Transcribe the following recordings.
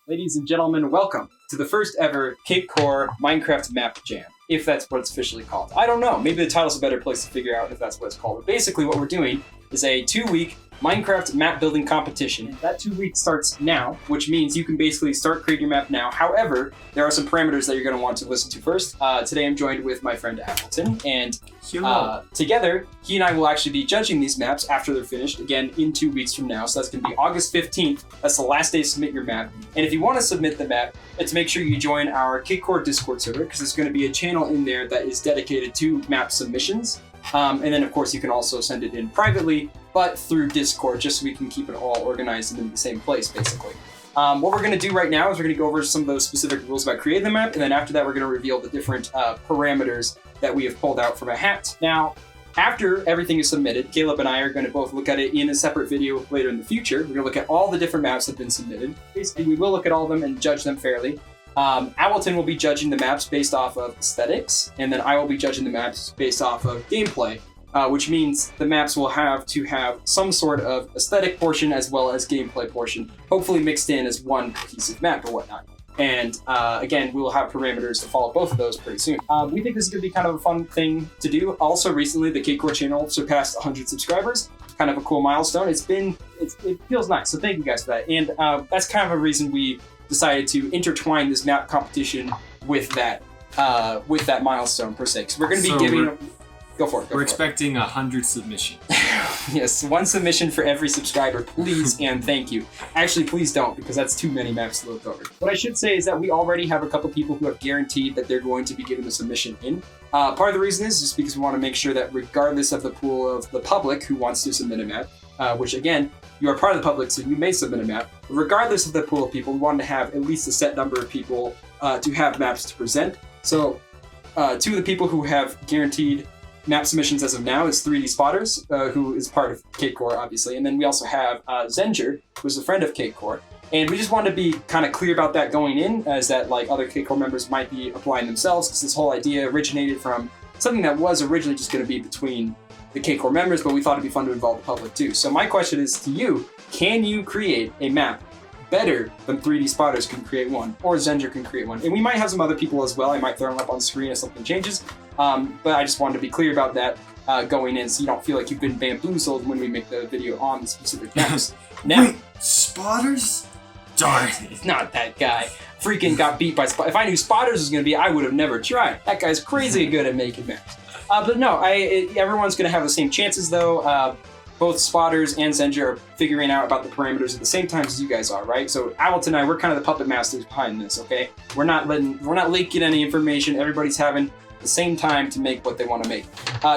Ladies and gentlemen, welcome to the first ever Cakecore Minecraft Map Jam, if that's what it's officially called. I don't know, maybe the title's a better place to figure out if that's what it's called. But basically what we're doing is a 2-week Minecraft map building competition. That 2 weeks starts now, which means you can basically start creating your map now. However, there are some parameters that you're going to want to listen to first. Today I'm joined with my friend Appleton, and together, he and I will actually be judging these maps after they're finished, again, in 2 weeks from now. So that's going to be August 15th. That's the last day to submit your map. And if you want to submit the map, let's make sure you join our Cakecore Discord server, because there's going to be a channel in there that is dedicated to map submissions. And then, of course, you can also send it in privately, but through Discord, just so we can keep it all organized and in the same place, basically. What we're going to do right now is we're going to go over some of those specific rules about creating the map, and then after that, we're going to reveal the different parameters that we have pulled out from a hat. Now, after everything is submitted, Caleb and I are going to both look at it in a separate video later in the future. We're going to look at all the different maps that have been submitted. Basically, we will look at all of them and judge them fairly. Appleton will be judging the maps based off of aesthetics, and then I will be judging the maps based off of gameplay, which means the maps will have to have some sort of aesthetic portion as well as gameplay portion, hopefully mixed in as one cohesive map or whatnot. And again, we will have parameters to follow both of those pretty soon. We think this is going to be kind of a fun thing to do. Also, recently, the Cakecore channel surpassed 100 subscribers. Kind of a cool milestone. It feels nice, so thank you guys for that. And that's kind of a reason we decided to intertwine this map competition with that milestone per se. So we're going to be giving. Go for it. We're expecting 100 submissions. Yes, 1 submission for every subscriber, please and thank you. Actually, please don't, because that's too many maps to look over. What I should say is that we already have a couple people who have guaranteed that they're going to be given a submission in. Part of the reason is just because we want to make sure that regardless of the pool of the public who wants to submit a map, which again, you are part of the public, so you may submit a map. Regardless of the pool of people, we want to have at least a set number of people to have maps to present. So 2 of the people who have guaranteed map submissions as of now is 3D Spotters, who is part of Cakecore, obviously. And then we also have Zenger, who's a friend of Cakecore. And we just wanted to be kind of clear about that going in, as that like other Cakecore members might be applying themselves, because this whole idea originated from something that was originally just going to be between the Cakecore members, but we thought it'd be fun to involve the public too. So my question is to you, can you create a map better than 3D Spotters can create one, or Zenger can create one? And we might have some other people as well. I might throw them up on screen if something changes. But I just wanted to be clear about that going in, so you don't feel like you've been bamboozled when we make the video on the specific maps. Now, wait, Spotters? Darn it. It's not that guy. Freaking got beat by Spotters. If I knew Spotters was going to be, I would have never tried. That guy's crazy good at making maps. But no, everyone's going to have the same chances though. Both Spotters and Zenger are figuring out about the parameters at the same time as you guys are, right? So Appleton and I, we're kind of the puppet masters behind this, okay? We're not leaking any information. Everybody's having the same time to make what they want to make.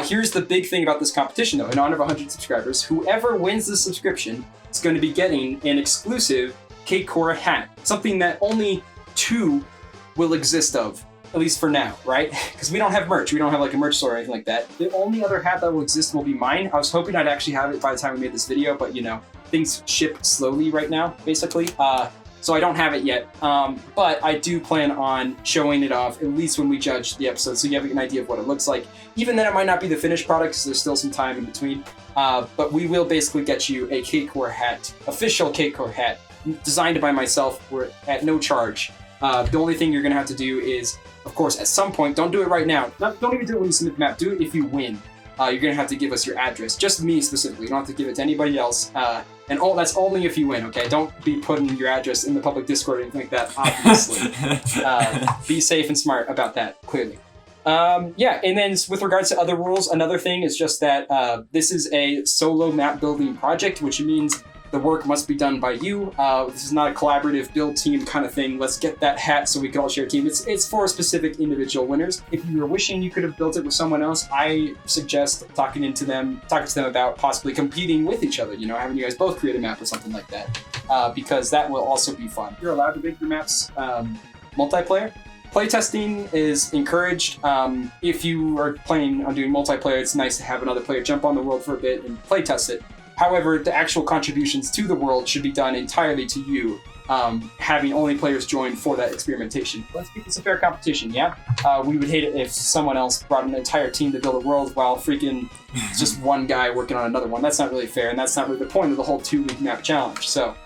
Here's the big thing about this competition though. In honor of 100 subscribers, whoever wins the subscription is going to be getting an exclusive Cakecore hat. Something that only 2 will exist of. At least for now, right? Because we don't have merch. We don't have like a merch store or anything like that. The only other hat that will exist will be mine. I was hoping I'd actually have it by the time we made this video, but you know, things ship slowly right now, basically. So I don't have it yet. But I do plan on showing it off, at least when we judge the episode, so you have an idea of what it looks like. Even then, it might not be the finished product, because there's still some time in between. But we will basically get you a Cakecore hat, official Cakecore hat, designed by myself at no charge. The only thing you're gonna have to do is, of course, at some point, don't do it right now. Don't even do it when you submit the map. Do it if you win. You're going to have to give us your address. Just me specifically. You don't have to give it to anybody else. And that's only if you win, okay? Don't be putting your address in the public Discord or anything like that, obviously. Be safe and smart about that, clearly. Yeah, and then with regards to other rules, another thing is just that this is a solo map building project, which means the work must be done by you. This is not a collaborative build team kind of thing. Let's get that hat so we can all share a team. It's for specific individual winners. If you were wishing you could have built it with someone else, I suggest talking to them about possibly competing with each other. You know, having you guys both create a map or something like that, because that will also be fun. You're allowed to make your maps multiplayer. Playtesting is encouraged. If you are planning on doing multiplayer, it's nice to have another player jump on the world for a bit and playtest it. However, the actual contributions to the world should be done entirely to you, having only players join for that experimentation. Let's keep this a fair competition, yeah? We would hate it if someone else brought an entire team to build a world while freaking just one guy working on another one. That's not really fair, and that's not really the point of the whole 2-week map challenge. So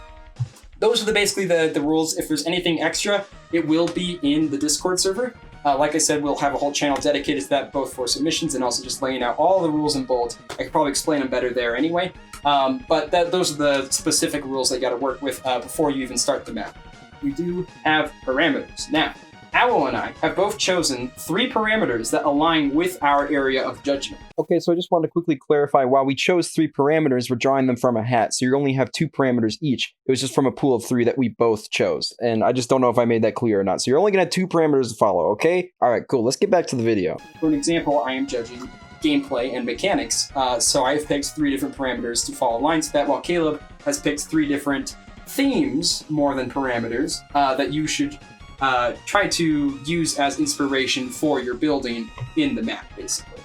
those are basically the rules. If there's anything extra, it will be in the Discord server. Like I said, we'll have a whole channel dedicated to that, both for submissions and also just laying out all the rules in bold. I could probably explain them better there anyway. But those are the specific rules that you got to work with before you even start the map. We do have parameters. Now, Owl and I have both chosen 3 parameters that align with our area of judgment. Okay, so I just wanted to quickly clarify, while we chose 3 parameters, we're drawing them from a hat, so you only have 2 parameters each. It was just from a pool of 3 that we both chose, and I just don't know if I made that clear or not. So you're only going to have 2 parameters to follow, okay? Alright, cool, let's get back to the video. For an example, I am judging gameplay and mechanics, so I've picked 3 different parameters to follow lines to that, while Caleb has picked 3 different themes, more than parameters, that you should try to use as inspiration for your building in the map, basically.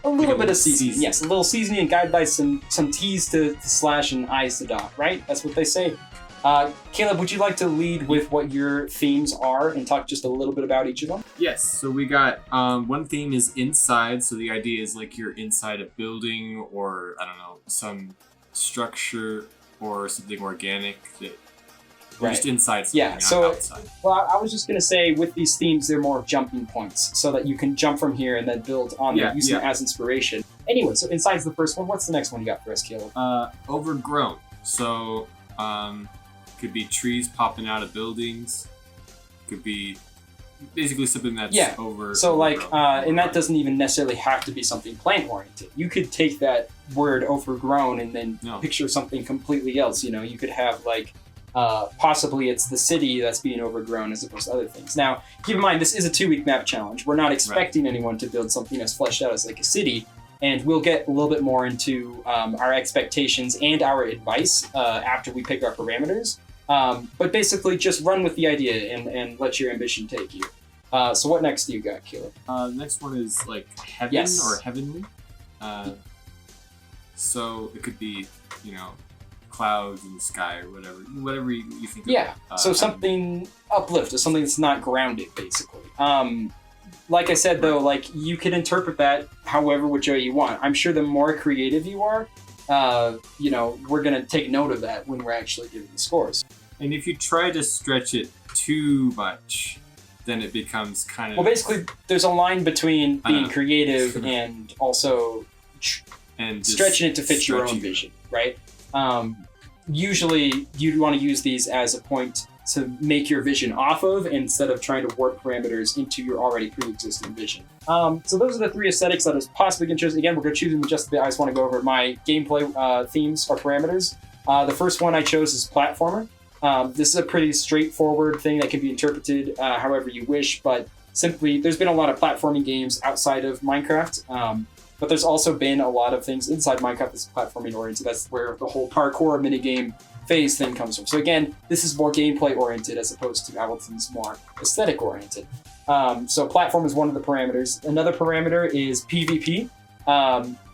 A little bit of seasoning. Yes, a little seasoning and guided by some T's to slash and I's to dot, right? That's what they say. Caleb, would you like to lead with what your themes are and talk just a little bit about each of them? Yes, so we got one theme is inside, so the idea is like you're inside a building or, I don't know, some structure or something organic that you're just inside something, not outside. Well, I was just going to say with these themes, they're more jumping points so that you can jump from here and then build on them, using it as inspiration. Anyway, so inside's the first one. What's the next one you got for us, Caleb? Overgrown. So, could be trees popping out of buildings. Could be basically something that's and that doesn't even necessarily have to be something plant oriented. You could take that word overgrown and then picture something completely else. You know, you could have like possibly it's the city that's being overgrown as opposed to other things. Now, keep in mind, this is a 2-week map challenge. We're not expecting anyone to build something as fleshed out as like a city, and we'll get a little bit more into our expectations and our advice after we pick our parameters. But basically, just run with the idea and let your ambition take you. So what next do you got, Caleb? The next one is like heaven or heavenly. So it could be, you know, clouds in the sky or whatever you think of. So something uplifted, something that's not grounded, basically. Like I said, though, like you can interpret that however which way you want. I'm sure the more creative you are, you know, we're going to take note of that when we're actually giving the scores. And if you try to stretch it too much, then it becomes kind of... Well, basically, there's a line between being creative and also stretching it to fit your own vision, right? Usually, you'd want to use these as a point to make your vision off of instead of trying to warp parameters into your already pre-existing vision. So those are the 3 aesthetics that is possibly going to choose. Again, we're going to choose them just a bit. I just want to go over my gameplay themes or parameters. The first one I chose is platformer. This is a pretty straightforward thing that can be interpreted however you wish, but simply, there's been a lot of platforming games outside of Minecraft, but there's also been a lot of things inside Minecraft that's platforming oriented. That's where the whole parkour minigame phase thing comes from. So again, this is more gameplay oriented as opposed to Ableton's more aesthetic oriented. So platform is one of the parameters. Another parameter is PvP.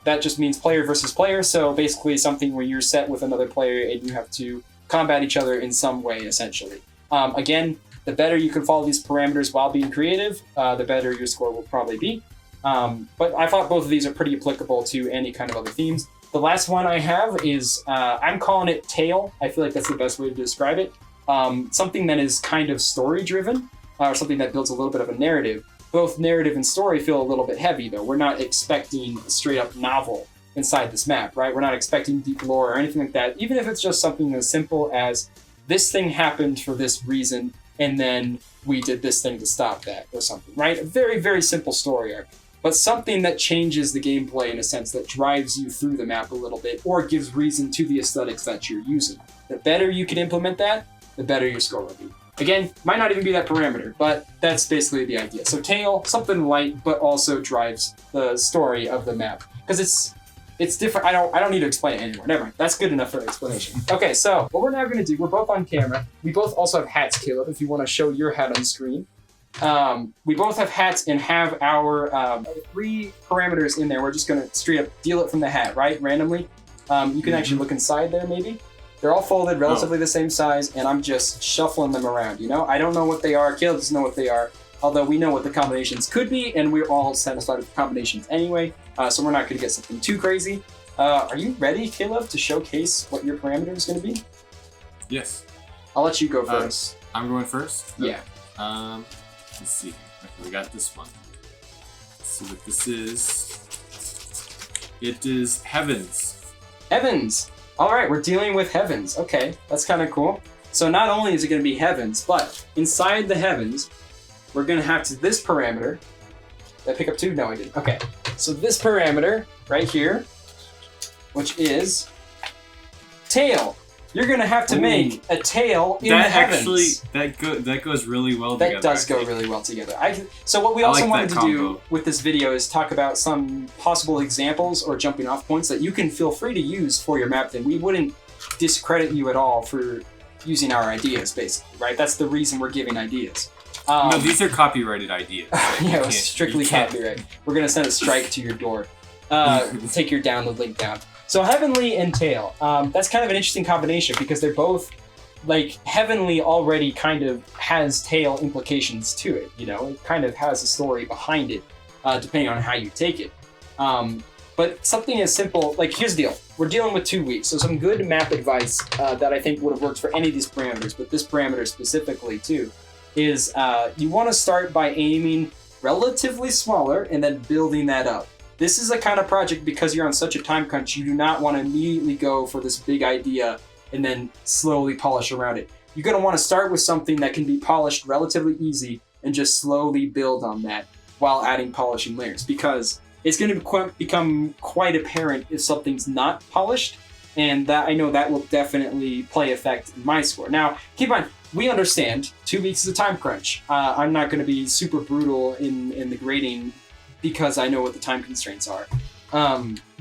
That just means player versus player. So basically something where you're set with another player and you have to combat each other in some way, essentially. Again, the better you can follow these parameters while being creative, the better your score will probably be. But I thought both of these are pretty applicable to any kind of other themes. The last one I have is, I'm calling it tale. I feel like that's the best way to describe it. Something that is kind of story-driven, or something that builds a little bit of a narrative. Both narrative and story feel a little bit heavy, though. We're not expecting a straight-up novel inside this map, right? We're not expecting deep lore or anything like that, even if it's just something as simple as this thing happened for this reason, and then we did this thing to stop that, or something, right? A very, very simple story arc. But something that changes the gameplay in a sense that drives you through the map a little bit or gives reason to the aesthetics that you're using. The better you can implement that, the better your score will be. Again, might not even be that parameter, but that's basically the idea. So tale, something light, but also drives the story of the map. Because it's different. I don't need to explain it anymore. Never mind. That's good enough for an explanation. Okay, so what we're now going to do, we're both on camera. We both also have hats, Caleb, if you want to show your hat on screen. We both have hats and have our 3 parameters in there. We're just going to straight up deal it from the hat, right? Randomly. You can actually look inside there, maybe. They're all folded, relatively the same size, and I'm just shuffling them around, you know? I don't know what they are. Caleb doesn't know what they are, although we know what the combinations could be, and we're all satisfied with the combinations anyway, so we're not going to get something too crazy. Are you ready, Caleb, to showcase what your parameter is going to be? Yes. I'll let you go first. I'm going first? Yeah. Let's see. Okay, we got this one. Let's see what this is. It is Heavens. Heavens. All right, we're dealing with heavens. Okay, that's kind of cool. So not only is it going to be heavens, but inside the heavens, we're going to have this parameter. Did I pick up 2? No, I didn't. Okay, so this parameter right here, which is tail. You're going to have to make a tail in the heavens. That goes really well that together. That does go really well together. So what we also wanted to do with this video is talk about some possible examples or jumping off points that you can feel free to use for your map. Then we wouldn't discredit you at all for using our ideas, basically, right? That's the reason we're giving ideas. No, these are copyrighted ideas. Yeah, it was strictly copyright. We're going to send a strike to your door. Take your download link down. So Heavenly and Tail, that's kind of an interesting combination because they're both, like, Heavenly already kind of has Tail implications to it, you know? It kind of has a story behind it, depending on how you take it. But something as simple, like, here's the deal. We're dealing with 2 weeks, so some good map advice that I think would have worked for any of these parameters, but this parameter specifically, too, is you want to start by aiming relatively smaller and then building that up. This is a kind of project, because you're on such a time crunch, you do not want to immediately go for this big idea and then slowly polish around it. You're going to want to start with something that can be polished relatively easy and just slowly build on that while adding polishing layers, because it's going to become quite apparent if something's not polished, and that I know that will definitely play effect in my score. Now, keep in mind, we understand 2 weeks is a time crunch. I'm not going to be super brutal in the grading because I know what the time constraints are.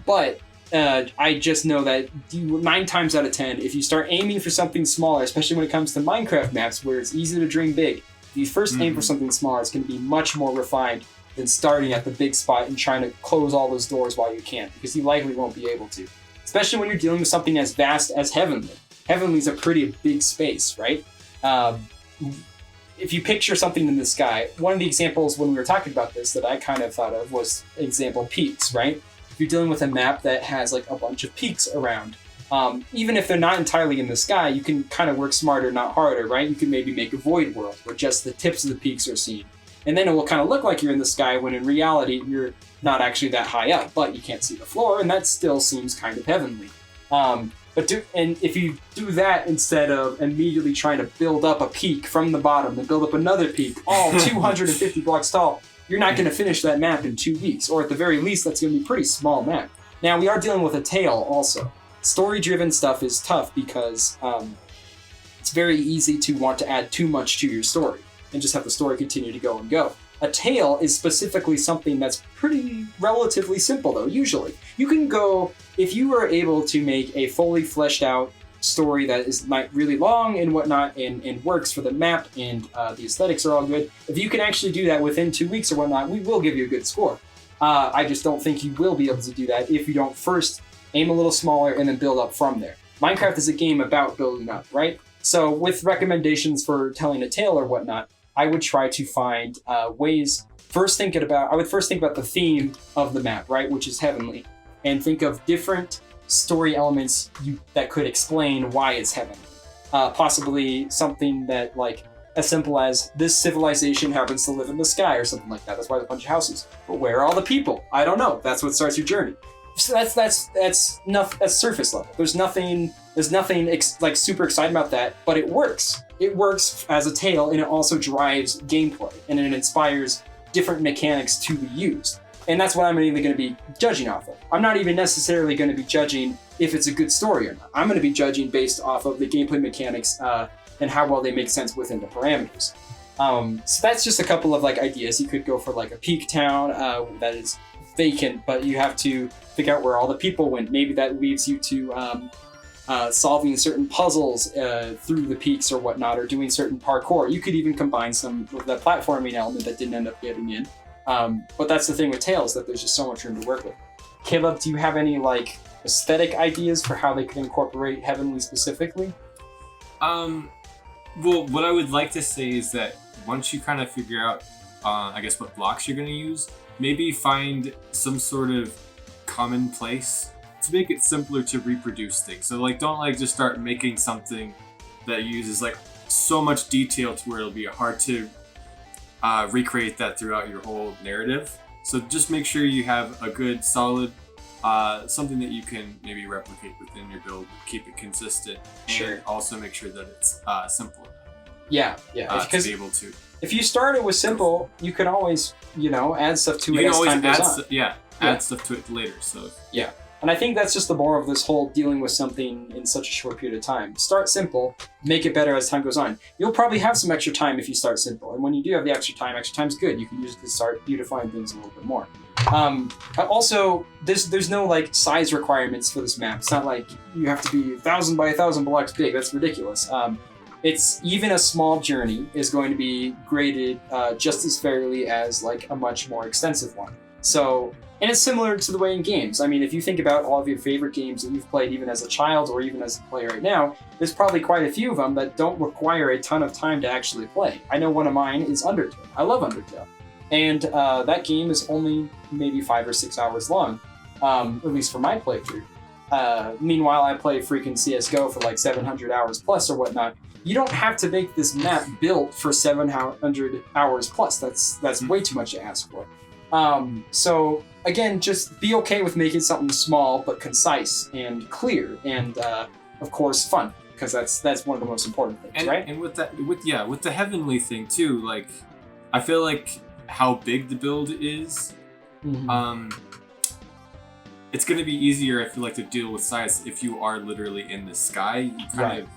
But I just know that 9 times out of 10, if you start aiming for something smaller, especially when it comes to Minecraft maps where it's easy to dream big, if you first aim for something smaller, it's going to be much more refined than starting at the big spot and trying to close all those doors while you can, because you likely won't be able to. Especially when you're dealing with something as vast as Heavenly. Heavenly's a pretty big space, right? If you picture something in the sky, one of the examples when we were talking about this that I kind of thought of was example peaks, right? If you're dealing with a map that has like a bunch of peaks around, even if they're not entirely in the sky, you can kind of work smarter, not harder, right? You can maybe make a void world where just the tips of the peaks are seen. And then it will kind of look like you're in the sky when in reality you're not actually that high up, but you can't see the floor, and that still seems kind of heavenly. And if you do that instead of immediately trying to build up a peak from the bottom and build up another peak, all 250 blocks tall, you're not going to finish that map in 2 weeks, or at the very least, that's going to be a pretty small map. Now, we are dealing with a tail also. Story-driven stuff is tough because it's very easy to want to add too much to your story and just have the story continue to go and go. A tail is specifically something that's pretty relatively simple, though, usually. You can go, if you are able to make a fully fleshed out story that is not really long and whatnot and works for the map and the aesthetics are all good, if you can actually do that within 2 weeks or whatnot, we will give you a good score. I just don't think you will be able to do that if you don't first aim a little smaller and then build up from there. Minecraft is a game about building up, right? So with recommendations for telling a tale or whatnot, I would try to find ways. I would first think about the theme of the map, right, which is heavenly, and think of different story elements that could explain why it's heavenly. Possibly something that, like, as simple as this civilization happens to live in the sky or something like that. That's why there's a bunch of houses. But where are all the people? I don't know. That's what starts your journey. So that's surface level. There's nothing like super exciting about that, but it works. It works as a tale, and it also drives gameplay, and it inspires different mechanics to be used. And that's what I'm even going to be judging off of. I'm not even necessarily going to be judging if it's a good story or not. I'm going to be judging based off of the gameplay mechanics and how well they make sense within the parameters. So that's just a couple of like ideas. You could go for like a peak town that is vacant, but you have to figure out where all the people went. Maybe that leads you to solving certain puzzles through the peaks or whatnot, or doing certain parkour. You could even combine some of the platforming element that didn't end up getting in. But that's the thing with Tales, that there's just so much room to work with. Caleb, do you have any like aesthetic ideas for how they could incorporate Heavenly specifically? Well, what I would like to say is that once you kind of figure out, I guess, what blocks you're going to use, maybe find some sort of common place to make it simpler to reproduce things. So, like, don't like just start making something that uses like so much detail to where it'll be hard to recreate that throughout your whole narrative. So just make sure you have a good, solid, something that you can maybe replicate within your build, keep it consistent, and also make sure that it's simple. Yeah. To be able to. If you start it with simple, you can always, add stuff to it as time goes on. Add stuff to it later. So yeah. And I think that's just the more of this whole dealing with something in such a short period of time. Start simple, make it better as time goes on. You'll probably have some extra time if you start simple. And when you do have the extra time's good. You can use it to start beautifying things a little bit more. Also, there's no like size requirements for this map. It's not like you have to be 1,000 by 1,000 blocks big. That's ridiculous. It's even a small journey is going to be graded just as fairly as like a much more extensive one. So, and it's similar to the way in games. I mean, if you think about all of your favorite games that you've played even as a child or even as a player right now, there's probably quite a few of them that don't require a ton of time to actually play. I know one of mine is Undertale. I love Undertale. And that game is only maybe 5 or 6 hours long, at least for my playthrough. Meanwhile, I play freaking CSGO for like 700 hours plus or whatnot. You don't have to make this map built for 700 hours plus. That's way too much to ask for. So again, just be okay with making something small but concise and clear, and of course fun, because that's one of the most important things, right? And with the heavenly thing too, like I feel like how big the build is, it's going to be easier, I feel like, to deal with size if you are literally in the sky. You kind of,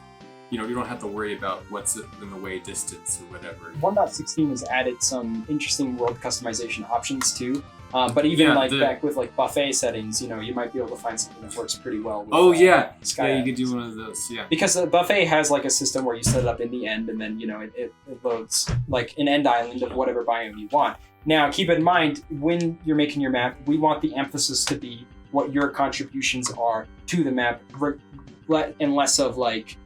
you don't have to worry about what's in the way distance or whatever. 1.16 has added some interesting world customization options too. But even back with like buffet settings, you might be able to find something that works pretty well with, Sky. You could do one of those, because the buffet has like a system where you set it up in the end, and then it loads like an end island of whatever biome you want. Now keep in mind, when you're making your map, we want the emphasis to be what your contributions are to the map, and less of like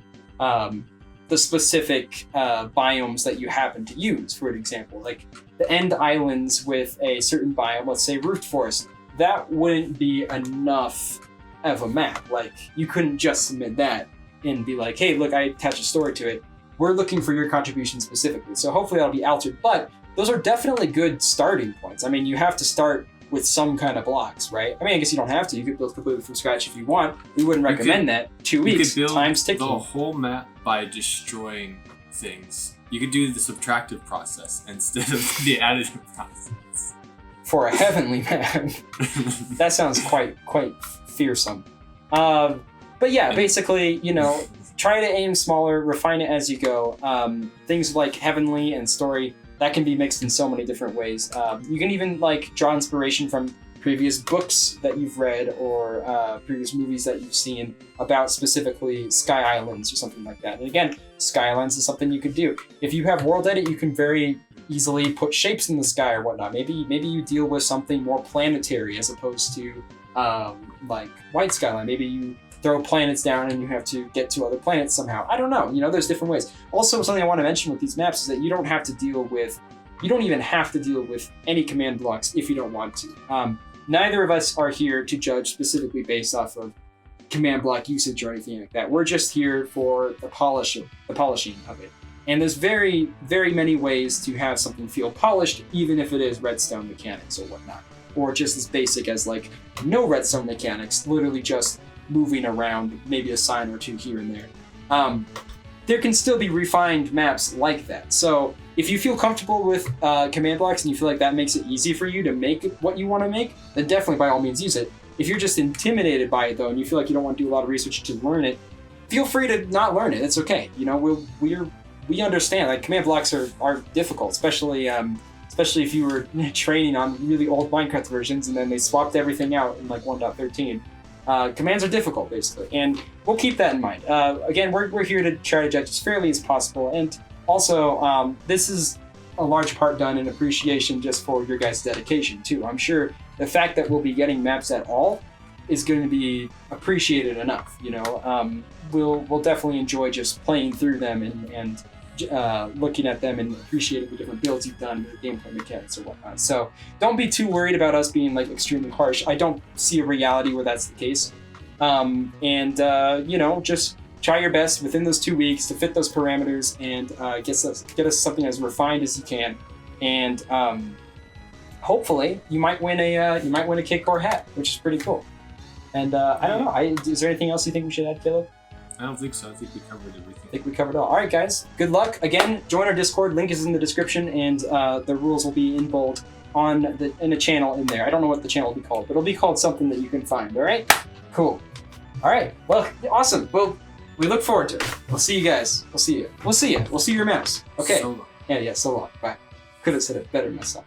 the specific biomes that you happen to use. For example, like the end islands with a certain biome, let's say roofed forest, that wouldn't be enough of a map. Like you couldn't just submit that and be like, hey, look, I attach a story to it. We're looking for your contribution specifically. So hopefully that'll be altered, but those are definitely good starting points. I mean, you have to start with some kind of blocks, right? I mean, I guess you don't have to. You could build completely from scratch if you want. We wouldn't recommend that. 2 weeks, you could build time's ticking. The whole map by destroying things. You could do the subtractive process instead of the additive process. For a heavenly map. That sounds quite fearsome. But yeah, basically, try to aim smaller, refine it as you go. Things like heavenly and story, that can be mixed in so many different ways. You can even draw inspiration from previous books that you've read or previous movies that you've seen about specifically Sky Islands or something like that. And again, Sky Islands is something you could do. If you have world edit, you can very easily put shapes in the sky or whatnot. Maybe you deal with something more planetary as opposed to like White Skyline. Maybe you throw planets down and you have to get to other planets somehow. I don't know. There's different ways. Also, something I want to mention with these maps is that you don't even have to deal with any command blocks if you don't want to. Neither of us are here to judge specifically based off of command block usage or anything like that. We're just here for the polishing of it. And there's very, very many ways to have something feel polished, even if it is redstone mechanics or whatnot. Or just as basic as no redstone mechanics, literally just moving around, maybe a sign or two here and there. There can still be refined maps like that. So if you feel comfortable with command blocks and you feel like that makes it easy for you to make what you want to make, then definitely by all means use it. If you're just intimidated by it though, and you feel like you don't want to do a lot of research to learn it, feel free to not learn it. It's okay. We understand command blocks are difficult, especially if you were training on really old Minecraft versions and then they swapped everything out in 1.13. Commands are difficult, basically, and we'll keep that in mind. Again, we're here to try to judge as fairly as possible, and also, this is a large part done in appreciation just for your guys' dedication, too. I'm sure the fact that we'll be getting maps at all is going to be appreciated enough, We'll definitely enjoy just playing through them and looking at them and appreciating the different builds you've done, the gameplay mechanics or whatnot. So don't be too worried about us being extremely harsh. I don't see a reality where that's the case. Just try your best within those 2 weeks to fit those parameters and get us something as refined as you can. And hopefully, you might win a Cakecore hat, which is pretty cool. And I don't know. Is there anything else you think we should add, Caleb? I don't think so. I think we covered everything. I think we covered it all. All right, guys. Good luck. Again, join our Discord. Link is in the description, and the rules will be in bold in a channel in there. I don't know what the channel will be called, but it'll be called something that you can find. All right? Cool. All right. Well, awesome. Well, we look forward to it. We'll see you guys. We'll see you. We'll see you. We'll see your mouse. Okay. So long. Yeah, so long. Bye. Could have said it better myself.